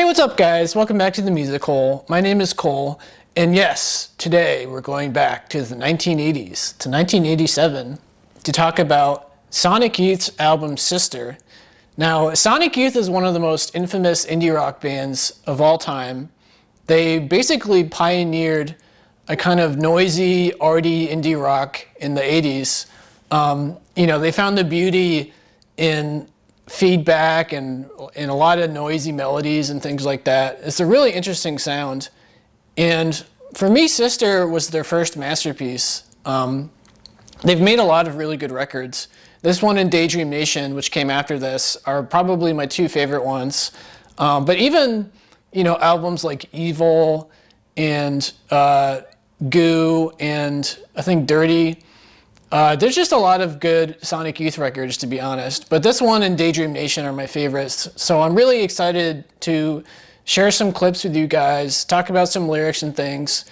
Hey, what's up guys? Welcome back to the Music Hole. My name is Cole, and yes, today we're going back to the 1980s, to 1987, to talk about Sonic Youth's album Sister. Now, Sonic Youth is one of the most infamous indie rock bands of all time. They basically pioneered a kind of noisy, arty indie rock in the 80s. They found the beauty in feedback and a lot of noisy melodies and things like that. It's a really interesting sound. And for me, Sister was their first masterpiece. They've made a lot of really good records. This one and Daydream Nation, which came after this, are probably my two favorite ones. But even, albums like Evil and Goo and I think Dirty, there's just a lot of good Sonic Youth records, to be honest. But this one and Daydream Nation are my favorites. So I'm really excited to share some clips with you guys, talk about some lyrics and things,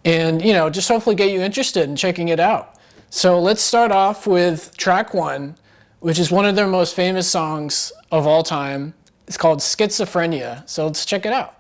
and just hopefully get you interested in checking it out. So let's start off with track 1, which is one of their most famous songs of all time. It's called Schizophrenia. So let's check it out.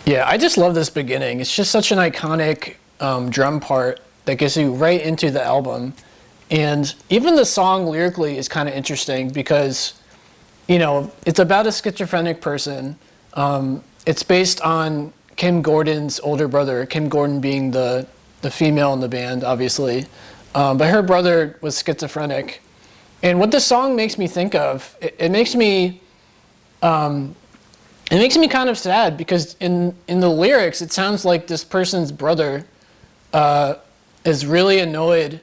Yeah, I just love this beginning. It's just such an iconic drum part that gets you right into the album. And even the song lyrically is kind of interesting because, it's about a schizophrenic person. It's based on Kim Gordon's older brother, Kim Gordon being the female in the band, obviously. But her brother was schizophrenic. And what the song makes me think of, it makes me kind of sad because in the lyrics, it sounds like this person's brother is really annoyed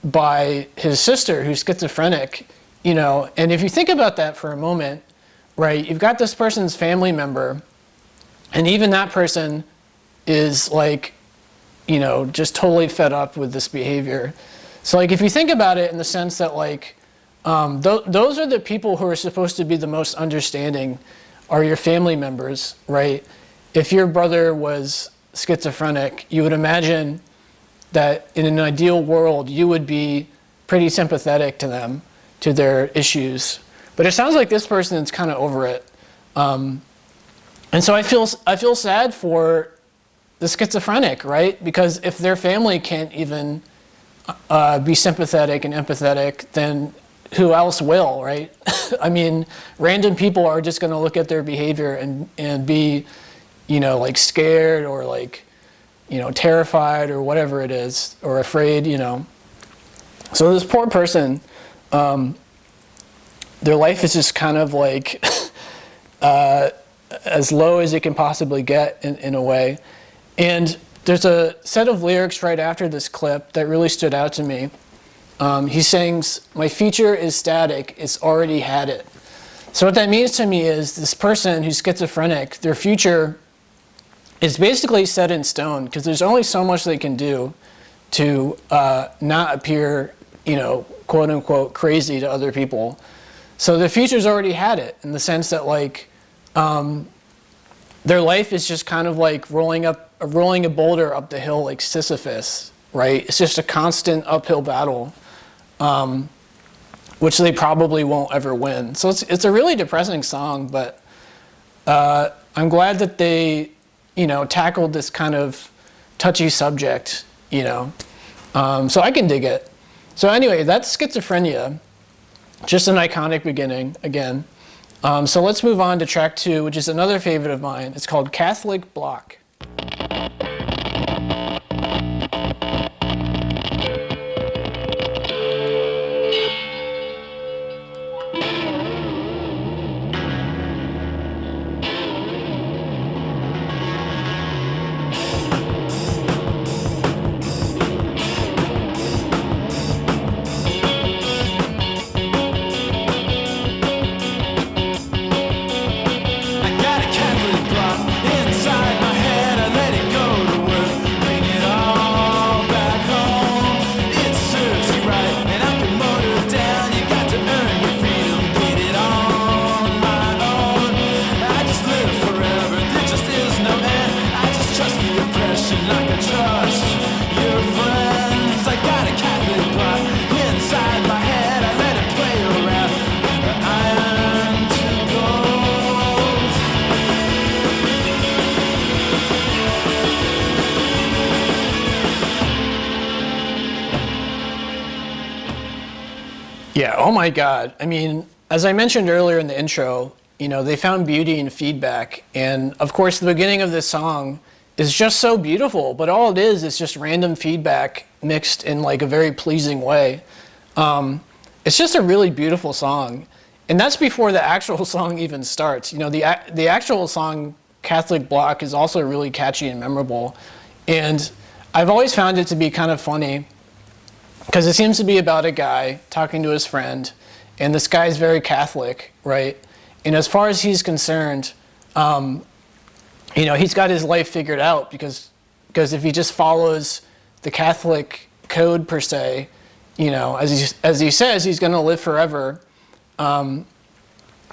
by his sister who's schizophrenic, and if you think about that for a moment, right, you've got this person's family member, and even that person is just totally fed up with this behavior. So if you think about it in the sense that those are the people who are supposed to be the most understanding, are your family members, right? If your brother was schizophrenic, you would imagine that in an ideal world, you would be pretty sympathetic to them, to their issues. But it sounds like this person is kind of over it. And so I feel sad for the schizophrenic, right? Because if their family can't even be sympathetic and empathetic, then who else will, right? I mean, random people are just going to look at their behavior and be, scared or terrified or whatever it is, or afraid, So this poor person, their life is just kind of as low as it can possibly get in a way. And there's a set of lyrics right after this clip that really stood out to me. He sings, "My future is static, it's already had it." So what that means to me is this person who's schizophrenic, their future is basically set in stone because there's only so much they can do to not appear, you know, quote unquote crazy to other people. So the future's already had it in the sense that like their life is just kind of like rolling a boulder up the hill like Sisyphus, right? It's just a constant uphill battle, which they probably won't ever win. So it's a really depressing song, but I'm glad that they, you know, tackled this kind of touchy subject, you know. So I can dig it. So anyway, that's Schizophrenia. Just an iconic beginning, again. So let's move on to track 2, which is another favorite of mine. It's called Catholic Block. Yeah, oh my God. I mean, as I mentioned earlier in the intro, you know, they found beauty in feedback. And of course, the beginning of this song is just so beautiful, but all it is just random feedback mixed in like a very pleasing way. It's just a really beautiful song. And that's before the actual song even starts. You know, the actual song, Catholic Block, is also really catchy and memorable. And I've always found it to be kind of funny because it seems to be about a guy talking to his friend, and this guy's very Catholic, right? And as far as he's concerned, you know, he's got his life figured out because if he just follows the Catholic code per se, you know, as he says, he's going to live forever. You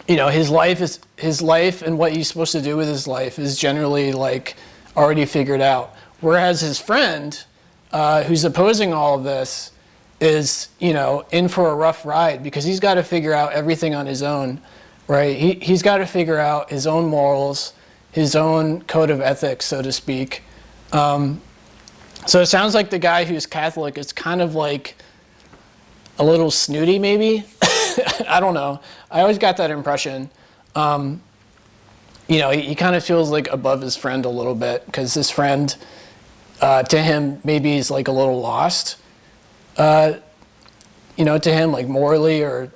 know, his life and what he's supposed to do with his life is generally like already figured out. Whereas his friend, who's opposing all of this, is, you know, in for a rough ride because he's got to figure out everything on his own, right? He's got to figure out his own morals, his own code of ethics, so to speak. So it sounds like the guy who's Catholic is kind of like a little snooty, maybe. I don't know. I always got that impression. You know, he kind of feels like above his friend a little bit because his friend, to him, maybe is like a little lost. You know, to him, like morally or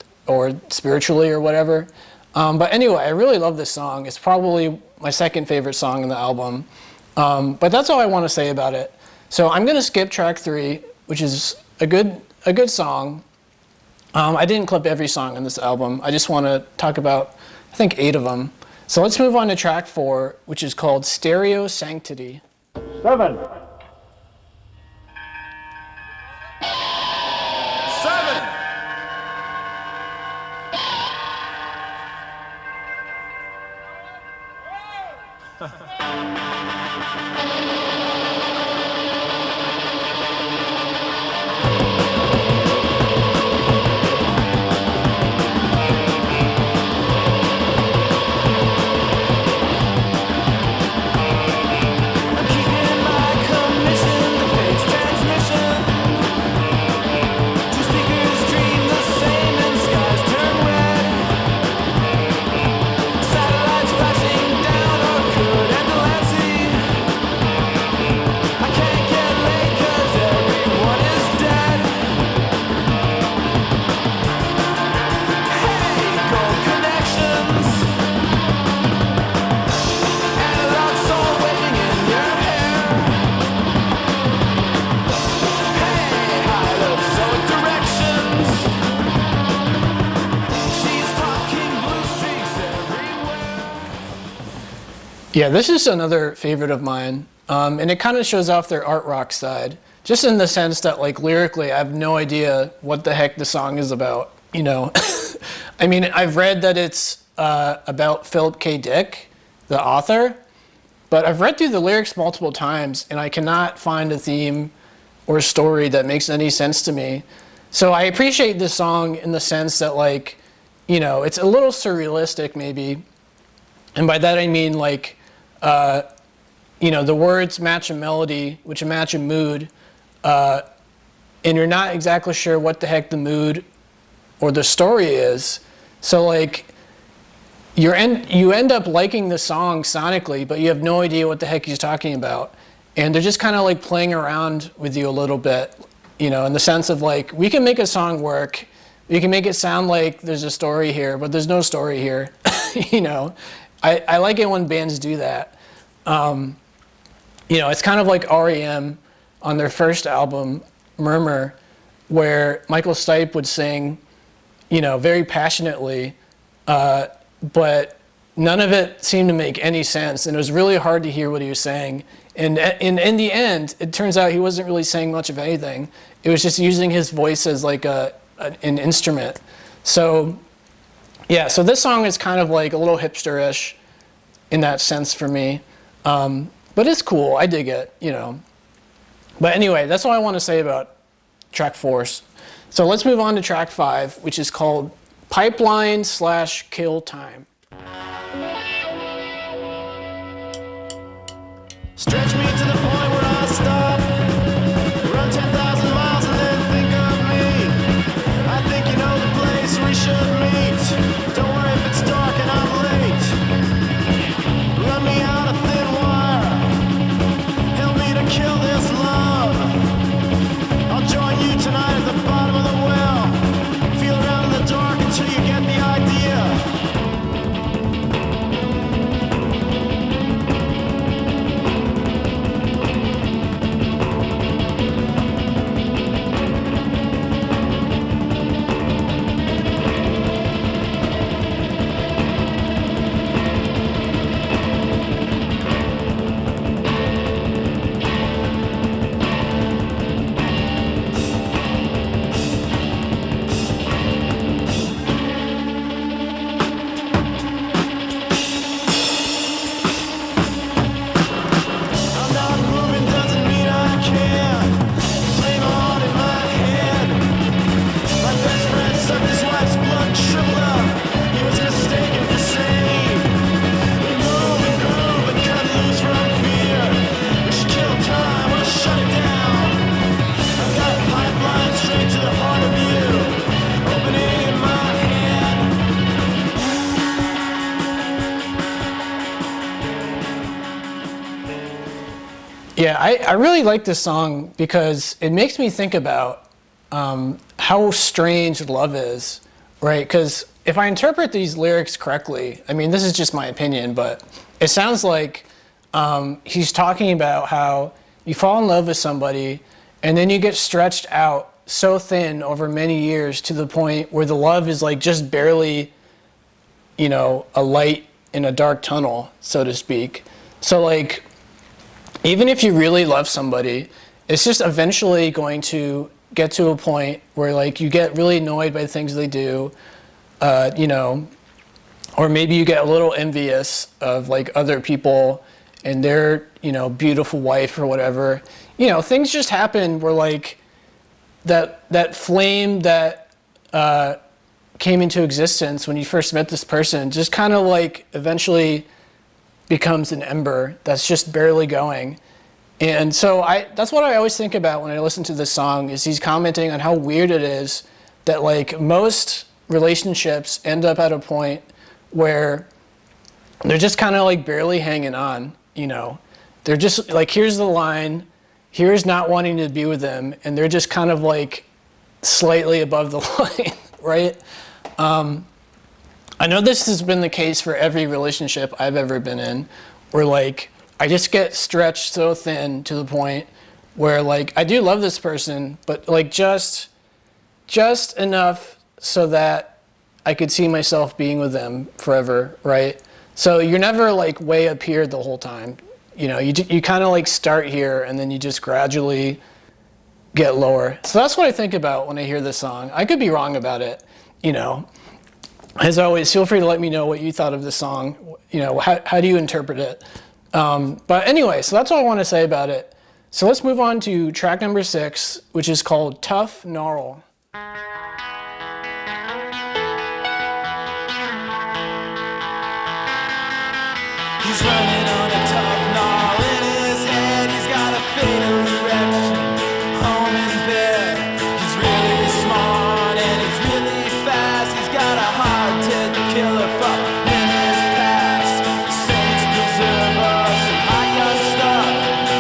spiritually or whatever. But anyway, I really love this song. It's probably my second favorite song in the album. But that's all I want to say about it. So I'm going to skip track 3, which is a good song. I didn't clip every song on this album. I just want to talk about, I think, 8 of them. So let's move on to track 4, which is called Stereo Sanctity. 7. 'Satellites flashing down our good and Yeah, this is another favorite of mine, and it kind of shows off their art rock side, just in the sense that like lyrically, I have no idea what the heck the song is about. You know, I mean, I've read that it's about Philip K. Dick, the author, but I've read through the lyrics multiple times, and I cannot find a theme or story that makes any sense to me. So I appreciate this song in the sense that like, you know, it's a little surrealistic maybe, and by that I mean like, you know, the words match a melody, which match a mood, and you're not exactly sure what the heck the mood or the story is. So like, you end up liking the song sonically, but you have no idea what the heck he's talking about. And they're just kind of like playing around with you a little bit, you know, in the sense of like, we can make a song work, we can make it sound like there's a story here, but there's no story here. You know, I like it when bands do that. You know, it's kind of like REM on their first album, Murmur, where Michael Stipe would sing, you know, very passionately, but none of it seemed to make any sense, and it was really hard to hear what he was saying. And in the end, it turns out he wasn't really saying much of anything. It was just using his voice as like an instrument. So yeah, so this song is kind of like a little hipster-ish in that sense for me. But it's cool, I dig it, you know. But anyway, that's all I want to say about track 4. So let's move on to track 5, which is called Pipeline/Kill Time. Stretch me to the point where I stop. Run 10,000 miles and then think of me. I think you know the place we should meet. Don't worry if it's dark and I'm late. Run me out a thin wire. Help me to kill this love. I'll join you tonight at the bottom of the well. Feel around in the dark until you get the idea. Yeah, I really like this song because it makes me think about how strange love is, right? Because if I interpret these lyrics correctly, I mean, this is just my opinion, but it sounds like he's talking about how you fall in love with somebody and then you get stretched out so thin over many years to the point where the love is like just barely, you know, a light in a dark tunnel, so to speak. So like, even if you really love somebody, it's just eventually going to get to a point where like you get really annoyed by the things they do, you know, or maybe you get a little envious of like other people and their, you know, beautiful wife or whatever. You know, things just happen where like that flame that came into existence when you first met this person just kind of like eventually becomes an ember that's just barely going. And so that's what I always think about when I listen to this song, is he's commenting on how weird it is that like most relationships end up at a point where they're just kind of like barely hanging on, you know. They're just like, here's the line, here's not wanting to be with them, and they're just kind of like slightly above the line, right? I know this has been the case for every relationship I've ever been in, where like I just get stretched so thin to the point where like I do love this person, but like just enough so that I could see myself being with them forever, right? So you're never like way up here the whole time. You know, you kind of like start here and then you just gradually get lower. So that's what I think about when I hear this song. I could be wrong about it, you know. As always, feel free to let me know what you thought of the song. You know, how do you interpret it? But anyway, so that's all I want to say about it. So let's move on to track number 6, which is called Tuff, Gnarl. He's running on a tough gnarl in his head. He's got a fatal erection, home in bed. He's really smart and he's really fast. He's got a hard-tit killer fuck in his past. Saints preserve us and hot young stuff.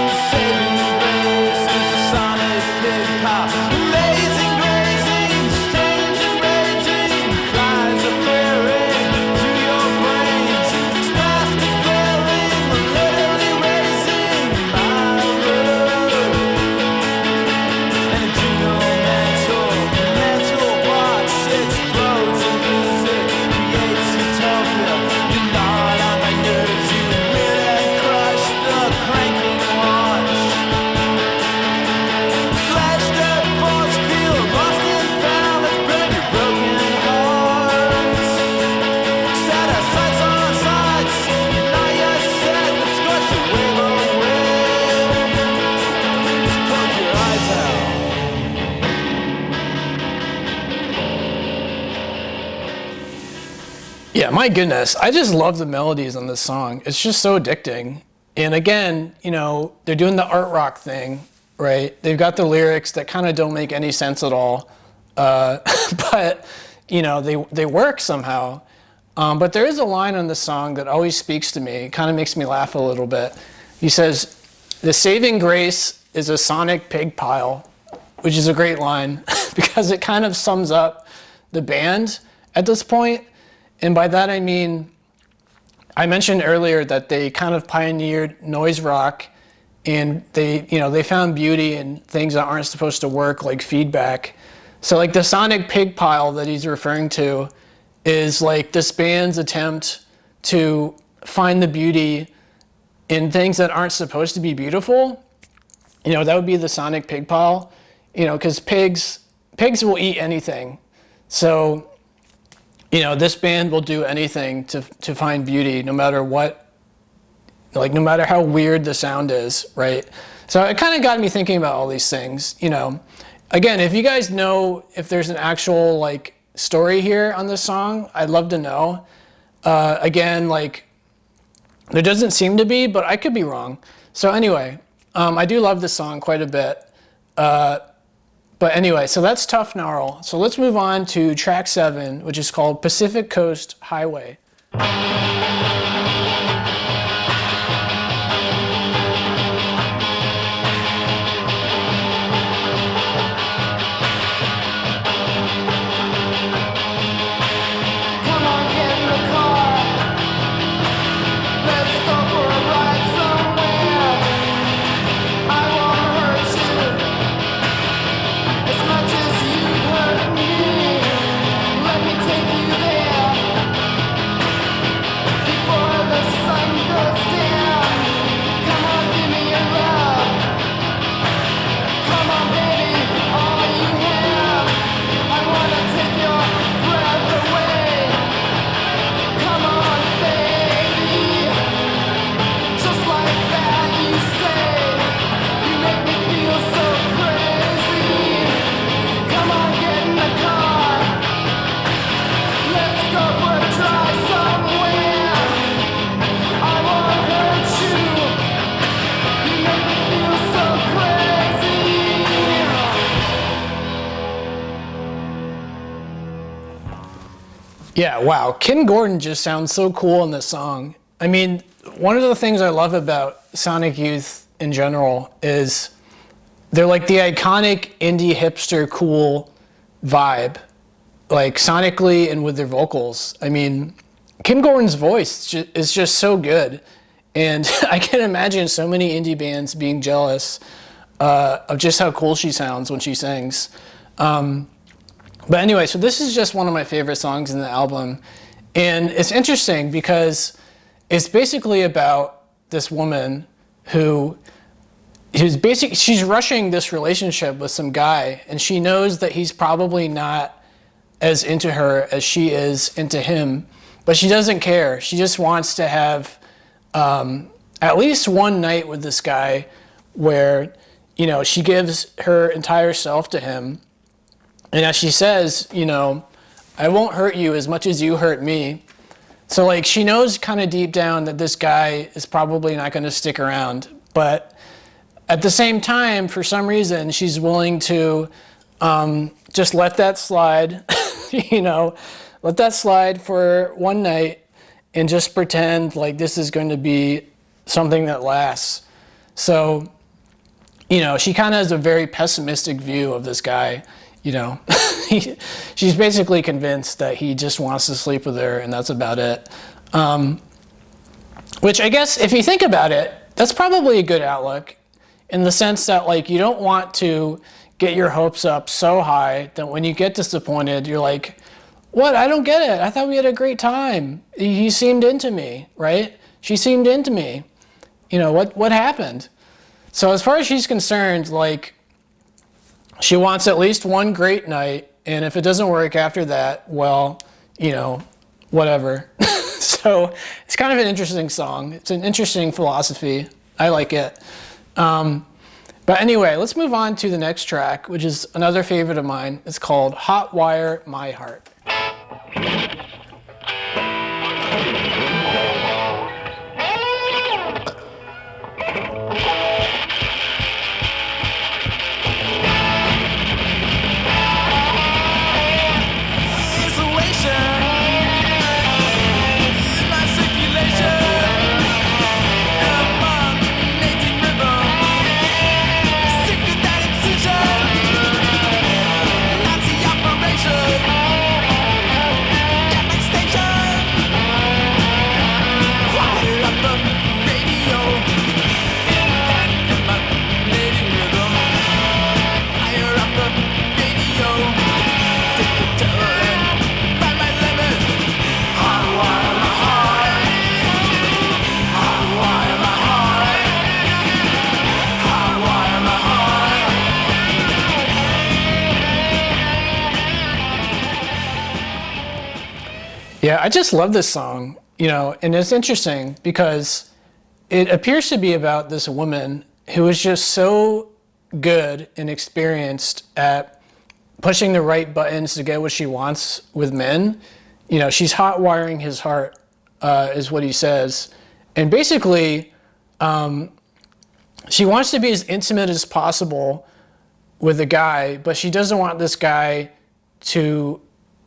The saving grace is a sonic pig cop. Amazing grazing, strange and raging. Flies are flaring through your brains. Spastic flailing, literally racing my road. And a mental box explodes in music, creates utopia. You're not on my nerves, you win and crush the cranking launch. Flesh, dirt, force, peel, lost and found. Let's burn your broken hearts. Set our sights on sights, not yet set. Let's scorch your wave away. Just poke your eyes out. Yeah, my goodness. I just love the melodies on this song. It's just so addicting. And again, you know, they're doing the art rock thing, right? They've got the lyrics that kind of don't make any sense at all. But, you know, they work somehow. But there is a line on the song that always speaks to me. It kind of makes me laugh a little bit. He says, "The saving grace is a sonic pig pile," which is a great line because it kind of sums up the band at this point. And by that I mean, I mentioned earlier that they kind of pioneered noise rock, and they found beauty in things that aren't supposed to work, like feedback. So like the sonic pig pile that he's referring to is like this band's attempt to find the beauty in things that aren't supposed to be beautiful. You know, that would be the sonic pig pile, you know, because pigs will eat anything. So, you know, this band will do anything to find beauty, no matter what, like no matter how weird the sound is, right? So it kind of got me thinking about all these things, you know. Again, if you guys know if there's an actual like story here on this song, I'd love to know. Again, like there doesn't seem to be, but I could be wrong. So anyway, I do love this song quite a bit. But anyway, so that's Tuff, Gnarl. So let's move on to track 7, which is called Pacific Coast Highway. Come on, get in the car. Let's go for a ride somewhere. I won't hurt you as much as you hurt me. Let me take you there before the sun goes down. Come on, give me your love. Come on, baby, all you have. I wanna take your breath away. Come on, baby, just like that you say. You make me feel so crazy. Come on, get in the car. Let's go for a drive somewhere. I won't hurt you. You make me feel so crazy. Yeah, wow. Kim Gordon just sounds so cool in this song. I mean, one of the things I love about Sonic Youth in general is they're like the iconic indie hipster cool vibe, like sonically and with their vocals. I mean, Kim Gordon's voice is just so good. And I can imagine so many indie bands being jealous of just how cool she sounds when she sings. But anyway, so this is just one of my favorite songs in the album. And it's interesting because It's basically about this woman she's rushing this relationship with some guy, and she knows that he's probably not as into her as she is into him, but she doesn't care. She just wants to have at least one night with this guy where, you know, she gives her entire self to him. And as she says, you know, I won't hurt you as much as you hurt me. So like she knows kind of deep down that this guy is probably not going to stick around. But at the same time, for some reason, she's willing to just let that slide, you know, let that slide for one night and just pretend like this is going to be something that lasts. So, you know, she kind of has a very pessimistic view of this guy, you know. She's basically convinced that he just wants to sleep with her and that's about it. Which I guess if you think about it, that's probably a good outlook in the sense that like you don't want to get your hopes up so high that when you get disappointed, you're like, what? I don't get it. I thought we had a great time. He seemed into me, right? She seemed into me. You know, what happened? So as far as she's concerned, like, she wants at least one great night, and if it doesn't work after that, well, you know, whatever. So it's kind of an interesting song. It's an interesting philosophy. I like it. But anyway, let's move on to the next track, which is another favorite of mine. It's called Hot Wire My Heart. Yeah, I just love this song, you know, and it's interesting because it appears to be about this woman who is just so good and experienced at pushing the right buttons to get what she wants with men. You know, she's hot wiring his heart, is what he says. And basically, she wants to be as intimate as possible with the guy, but she doesn't want this guy to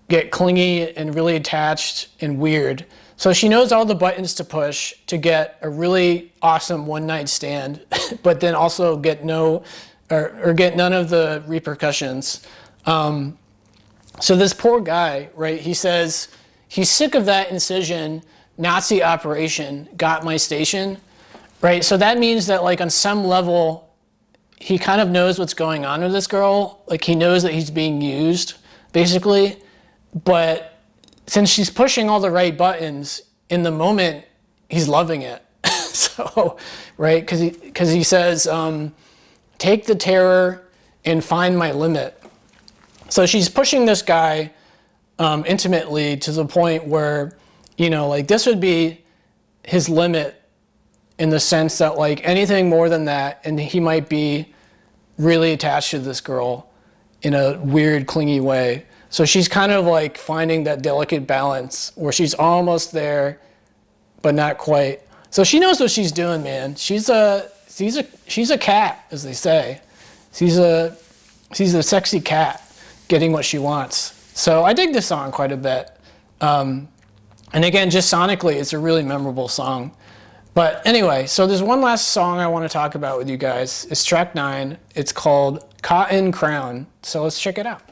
get clingy and really attached and weird. So she knows all the buttons to push to get a really awesome one-night stand, but then also get get none of the repercussions. So this poor guy, right, he says he's sick of that incision, Nazi operation, got my station, right? So that means that like on some level, he kind of knows what's going on with this girl. Like he knows that he's being used, basically. But since she's pushing all the right buttons, in the moment, he's loving it. So, right, because he says, take the terror and find my limit. So she's pushing this guy intimately to the point where, you know, like this would be his limit in the sense that like anything more than that, and he might be really attached to this girl in a weird, clingy way. So she's kind of like finding that delicate balance where she's almost there, but not quite. So she knows what she's doing, man. She's a cat, as they say. She's a sexy cat getting what she wants. So I dig this song quite a bit. And again, just sonically, it's a really memorable song. But anyway, so there's one last song I want to talk about with you guys. It's track 9. It's called Cotton Crown. So let's check it out.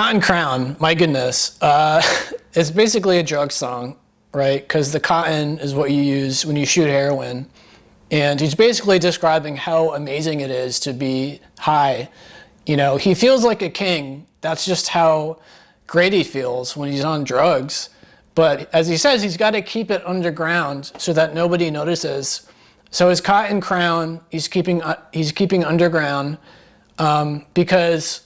Cotton Crown, my goodness. It's basically a drug song, right? Because the cotton is what you use when you shoot heroin. And he's basically describing how amazing it is to be high. You know, he feels like a king. That's just how great he feels when he's on drugs. But as he says, he's got to keep it underground so that nobody notices. So his cotton crown, he's keeping underground because,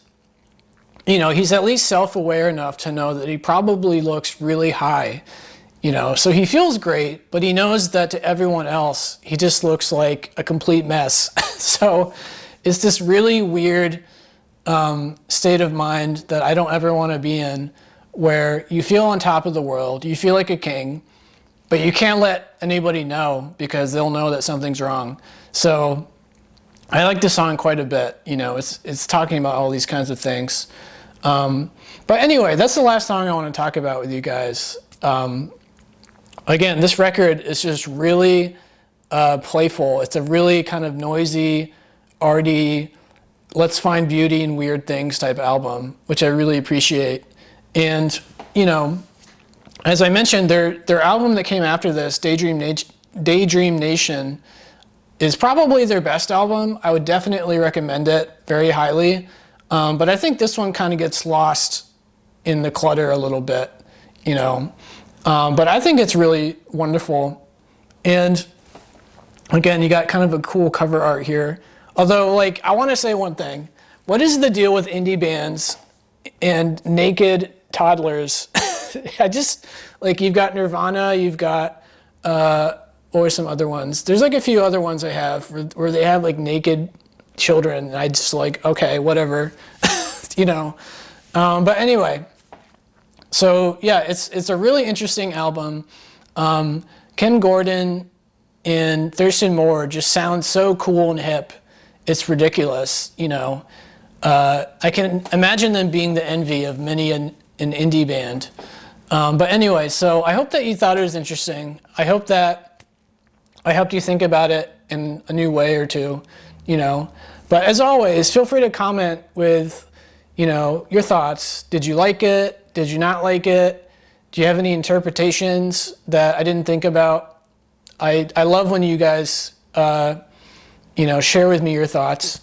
you know, he's at least self-aware enough to know that he probably looks really high. You know, so he feels great, but he knows that to everyone else, he just looks like a complete mess. So it's this really weird state of mind that I don't ever want to be in, where you feel on top of the world, you feel like a king, but you can't let anybody know because they'll know that something's wrong. So I like this song quite a bit. You know, it's talking about all these kinds of things. But anyway, that's the last song I want to talk about with you guys. Again, this record is just really playful. It's a really kind of noisy, arty, let's find beauty in weird things type album, which I really appreciate. And, you know, as I mentioned, their album that came after this, Daydream Nation, is probably their best album. I would definitely recommend it very highly. But I think this one kind of gets lost in the clutter a little bit, you know. But I think it's really wonderful. And again, you got kind of a cool cover art here. Although, like, I want to say one thing. What is the deal with indie bands and naked toddlers? I just, like, you've got Nirvana, you've got, or some other ones. There's like a few other ones I have where they have like naked children. And I just like, okay, whatever, you know. But anyway. So yeah, it's a really interesting album. Ken Gordon and Thurston Moore just sound so cool and hip. It's ridiculous, you know. I can imagine them being the envy of many an indie band. But anyway, so I hope that you thought it was interesting. I hope that I helped you think about it in a new way or two, you know. But as always, feel free to comment with, you know, your thoughts. Did you like it? Did you not like it? Do you have any interpretations that I didn't think about? I love when you guys, you know, share with me your thoughts.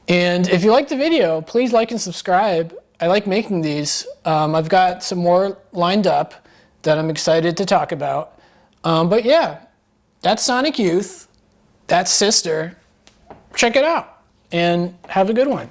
And if you like the video, please like and subscribe. I like making these. I've got some more lined up that I'm excited to talk about. But yeah, that's Sonic Youth. That's Sister. Check it out and have a good one.